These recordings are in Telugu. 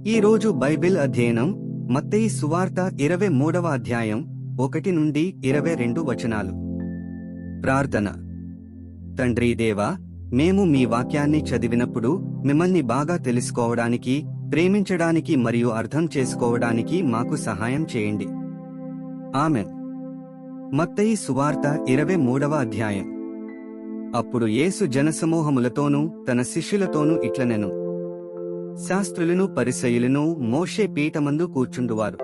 ఈ రోజు బైబిల్ అధ్యయనం మత్తయి సువార్త 23వ అధ్యాయం 1 నుండి 22 వచనాలు. ప్రార్థన. తండ్రి దేవా, మేము మీ వాక్యాన్ని చదివినప్పుడు మిమ్మల్ని బాగా తెలుసుకోవడానికి, ప్రేమించడానికి మరియు అర్థం చేసుకోవడానికి మాకు సహాయం చేయండి. ఆమెన్. మత్తయి సువార్త 23వ అధ్యాయం. అప్పుడు యేసు జనసమూహములతోనూ తన శిష్యులతోనూ ఇట్లనెను: శాస్త్రులను పరిసయ్యులను మోషే పీఠమందు కూర్చుండువారు.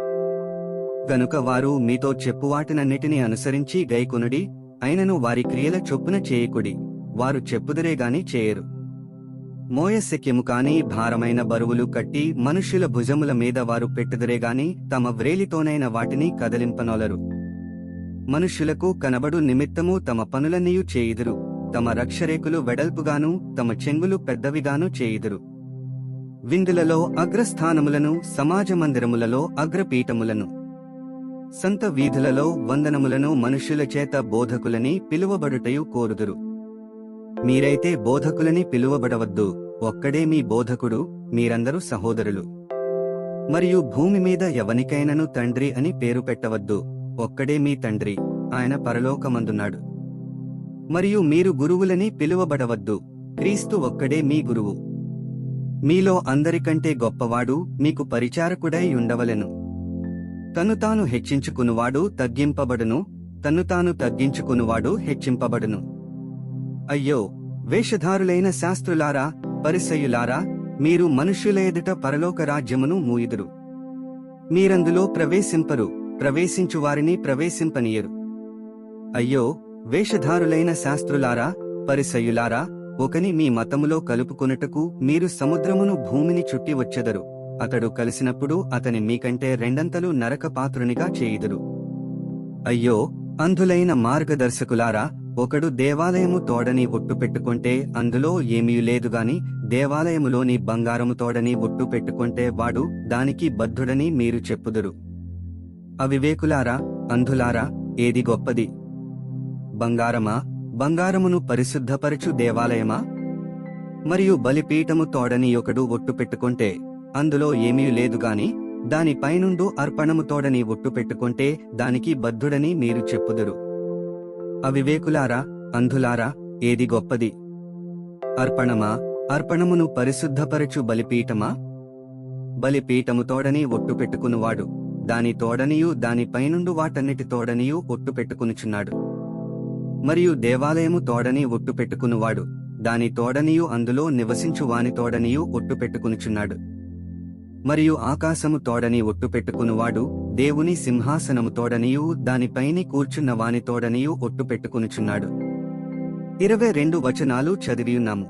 గనుక వారు మీతో చెప్పువాటినన్నిటినీ అనుసరించి గైకొనుడి, అయినను వారి క్రియల చొప్పున చేయకుడి, వారు చెప్పుదరేగాని చేయరు. మోయశక్యము కాని భారమైన బరువులు కట్టి మనుష్యుల భుజముల మీద వారు పెట్టుదరేగాని తమ వ్రేలితోనైన వాటిని కదలింపనొలరు. మనుష్యులకు కనబడు నిమిత్తము తమ పనులన్నీయు చేయుదురు, తమ రక్షరేకులు వెడల్పుగాను తమ చెంగులు పెద్దవిగాను చేయుదురు. విందులలో అగ్రస్థానములను, సమాజ మందిరములలో అగ్రపీఠములను, సంత వీధులలో వందనములను మనుష్యుల చేత బోధకులని పిలువబడుటయు కోరుదురు. మీరైతే బోధకులని పిలువబడవద్దు, ఒక్కడే మీ బోధకుడు, మీరందరూ సహోదరులు. మరియు భూమి మీద ఎవనికైనను తండ్రి అని పేరు పెట్టవద్దు, ఒక్కడే మీ తండ్రి, ఆయన పరలోకమందున్నాడు. మరియు మీరు గురువులని పిలువబడవద్దు, క్రీస్తు ఒక్కడే మీ గురువు. మీలో అందరికంటే గొప్పవాడు మీకు పరిచారకుడై ఉండవలెను. తను తాను హెచ్చించుకునువాడు తగ్గింపబడును, తన్ను తాను తగ్గించుకునువాడు హెచ్చింపబడును. అయ్యో, వేషధారులైన శాస్త్రులారా, పరిసయ్యులారా, మీరు మనుష్యుల ఎదుట పరలోక రాజ్యమును మూయుదురు. మీరందులో ప్రవేశింపరు, ప్రవేశించువారిని ప్రవేశింపనీయరు. అయ్యో, వేషధారులైన శాస్త్రులారా, పరిసయ్యులారా, ఒకని మీ మతములో కలుపుకొనుటకు మీరు సముద్రమును భూమిని చుట్టి వచ్చెదరు, అతడు కలిసినప్పుడు అతని మీకంటే రెండంతలు నరకపాత్రునిగా చేయుదురు. అయ్యో, అంధులైన మార్గదర్శకులారా, ఒకడు దేవాలయము తోడని ఒట్టు పెట్టుకుంటే అందులో ఏమీ లేదుగాని దేవాలయములోని బంగారము తోడని ఒట్టు పెట్టుకుంటే వాడు దానికి బద్ధుడని మీరు చెప్పుదురు. అవివేకులారా, అంధులారా, ఏది గొప్పది? బంగారమా, బంగారమును పరిశుద్ధపరచు దేవాలయమా? మరియు బలిపీఠము తోడని ఒకడు ఒట్టు పెట్టుకుంటే అందులో ఏమీ లేదుగాని దానిపైనుండు అర్పణము తోడని ఒట్టు పెట్టుకుంటే దానికి బద్ధుడని మీరు చెప్పుదురు. అవివేకులారా, అంధులారా, ఏది గొప్పది? అర్పణమా, అర్పణమును పరిశుద్ధపరచు బలిపీఠమా? బలిపీఠము తోడని ఒట్టు పెట్టుకునువాడు దాని తోడనియు దానిపైనుండు వాటన్నిటి తోడనియు ఒట్టు పెట్టుకునుచున్నాడు. మరియు దేవాలయము తోడని ఒట్టు పెట్టుకునువాడు దాని తోడనియు అందులో నివసించు వాని తోడనియు ఒట్టు పెట్టుకునుచున్నాడు. మరియు ఆకాశము తోడని ఒట్టు పెట్టుకునువాడు దేవుని సింహాసనము తోడనియు దానిపైని కూర్చున్న వాని తోడనియు ఒట్టు పెట్టుకునుచున్నాడు. 22 వచనాలు చదివియున్నాము.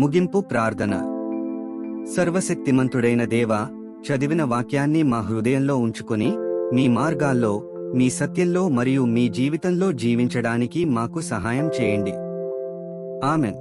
ముగింపు ప్రార్థన. సర్వశక్తిమంతుడైన దేవా, చదివిన వాక్యాన్ని మా హృదయంలో ఉంచుకొని మీ మార్గాల్లో, మీ సత్యంలో మరియు మీ జీవితంలో జీవించడానికి మాకు సహాయం చేయండి. ఆమెన్.